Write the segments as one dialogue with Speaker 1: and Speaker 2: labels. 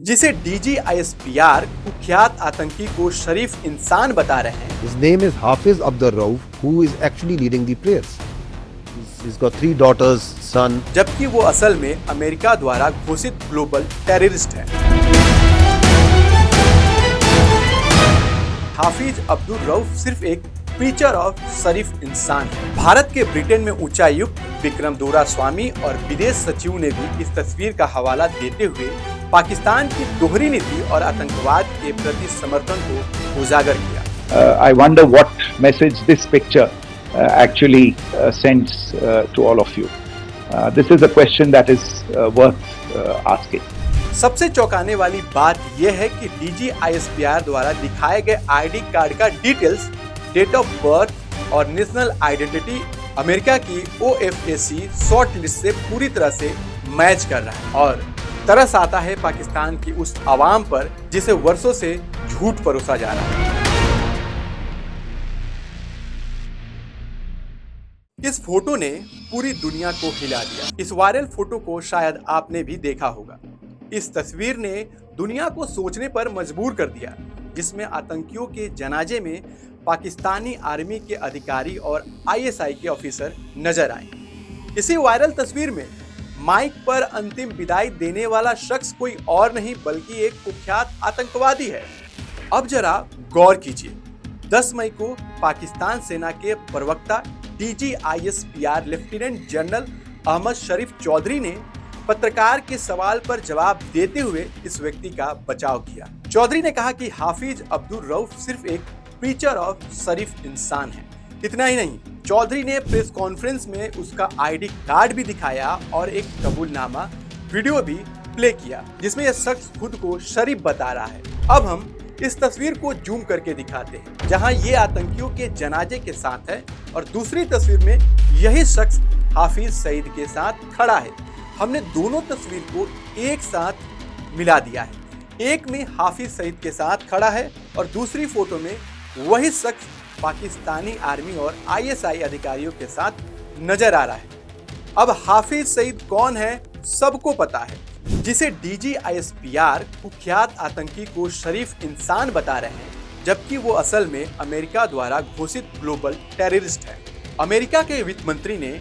Speaker 1: जिसे DGISPR कुख्यात आतंकी को शरीफ इंसान बता रहे हैं।
Speaker 2: His name is Hafiz Abdur Rauf, who is actually leading the prayers. He's got 3 daughters, son.
Speaker 1: जबकि वो असल में अमेरिका द्वारा घोषित ग्लोबल टेररिस्ट है। हाफिज अब्दुल रऊफ सिर्फ एक प्रीचर और शरीफ इंसान है। भारत के ब्रिटेन में उच्चायुक्त विक्रम दोरास्वामी और विदेश सचिव ने भी इस तस्वीर का हवाला देते हुए पाकिस्तान की दोहरी नीति और आतंकवाद के प्रति समर्थन को उजागर किया।
Speaker 3: I wonder what message this picture actually sends to all of you. This is a question that is worth asking.
Speaker 1: सबसे चौंकाने वाली बात यह है कि DGISPR द्वारा दिखाए गए आईडी कार्ड का डिटेल्स, डेट ऑफ बर्थ और नेशनल आइडेंटिटी अमेरिका की OFAC शॉर्ट लिस्ट से पूरी तरह से मैच कर रहा है और तरस आता है पाकिस्तान की उस आवाम पर जिसे वर्षों से झूठ परोसा जा रहा है। इस फोटो ने पूरी दुनिया को हिला दिया। इस वायरल फोटो को शायद आपने भी देखा होगा। इस तस्वीर ने दुनिया को सोचने पर मजबूर कर दिया, जिसमें आतंकियों के जनाजे में पाकिस्तानी आर्मी के अधिकारी और ISI के ऑफिसर नजर आए। इसी वायरल तस्वीर में माइक पर अंतिम विदाई देने वाला शख्स कोई और नहीं बल्कि एक कुख्यात आतंकवादी है। अब जरा गौर कीजिए। 10 मई को पाकिस्तान सेना के प्रवक्ता DGISPR लेफ्टिनेंट जनरल अहमद शरीफ चौधरी ने पत्रकार के सवाल पर जवाब देते हुए इस व्यक्ति का बचाव किया। चौधरी ने कहा कि हाफिज अब्दुल रऊफ सिर्फ एक प्रीचर और शरीफ इंसान है। इतना ही नहीं, चौधरी ने प्रेस कॉन्फ्रेंस में उसका आईडी कार्ड भी दिखाया और एक कबूलनामा वीडियो भी प्ले किया, जिसमें यह शख्स खुद को शरीफ बता रहा है। अब हम इस तस्वीर को जूम करके दिखाते हैं, जहां ये आतंकियों के जनाजे के साथ है और दूसरी तस्वीर में यही शख्स हाफिज सईद के साथ खड़ा है। हमने दोनों तस्वीर को एक साथ मिला दिया है। एक में हाफिज सईद के साथ खड़ा है और दूसरी फोटो में वही शख्स पाकिस्तानी आर्मी और ISI अधिकारियों के साथ नजर आ रहा है। अब हाफिज सईद कौन है सबको पता है, जिसे DGISPR कुख्यात आतंकी को शरीफ इंसान बता रहे हैं, जबकि वो असल में अमेरिका द्वारा घोषित ग्लोबल टेररिस्ट है। अमेरिका के वित्त मंत्री ने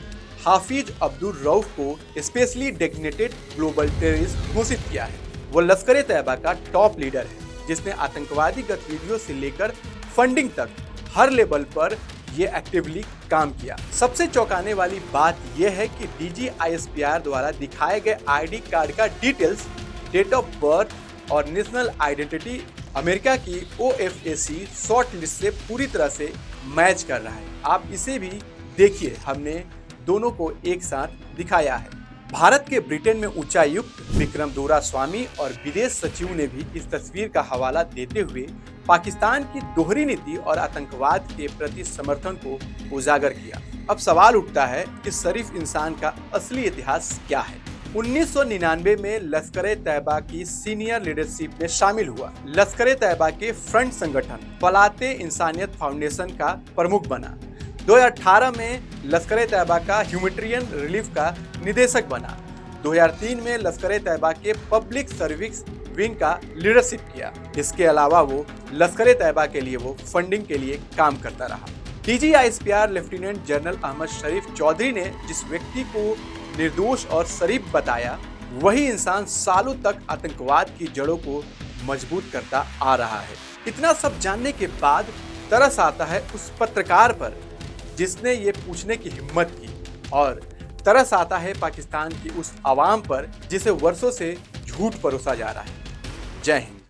Speaker 1: हाफिज अब्दुल रऊफ को स्पेशली डेजिग्नेटेड ग्लोबल टेररिस्ट घोषित किया है। वो लश्कर तैयबा का टॉप लीडर है, जिसने आतंकवादी गतिविधियों से लेकर फंडिंग तक हर लेवल पर ये एक्टिवली काम किया। सबसे चौंकाने वाली बात यह है कि DGISPR द्वारा दिखाए गए आईडी कार्ड का डिटेल्स, डेट ऑफ बर्थ और नेशनल आइडेंटिटी अमेरिका की OFAC शॉर्ट लिस्ट से पूरी तरह से मैच कर रहा है। आप इसे भी देखिए, हमने दोनों को एक साथ दिखाया है। भारत के ब्रिटेन में उच्चायुक्त विक्रम दोरास्वामी और विदेश सचिव ने भी इस तस्वीर का हवाला देते हुए पाकिस्तान की दोहरी नीति और आतंकवाद के प्रति समर्थन को उजागर किया। अब सवाल उठता है, इस शरीफ इंसान का असली इतिहास क्या है? 1999 में लश्कर तैयबा की सीनियर लीडरशिप में शामिल हुआ। लश्कर तैयबा के फ्रंट संगठन फलाते इंसानियत फाउंडेशन का प्रमुख बना। 2018 में लश्कर तैयबा का ह्यूमैनिटेरियन रिलीफ का निदेशक बना। 2003 में लश्कर तैयबा के पब्लिक सर्विस विंग का लीडरशिप किया। इसके अलावा वो लश्कर तैयबा के लिए वो फंडिंग के लिए काम करता रहा। DGISPR लेफ्टिनेंट जनरल अहमद शरीफ चौधरी ने जिस व्यक्ति को निर्दोष और शरीफ बताया, वही इंसान सालों तक आतंकवाद की जड़ों को मजबूत करता आ रहा है। इतना सब जानने के बाद तरस आता है उस पत्रकार पर जिसने ये पूछने की हिम्मत की, और तरस आता है पाकिस्तान की उस आवाम पर जिसे वर्षों से झूठ परोसा जा रहा है। जय हिंद।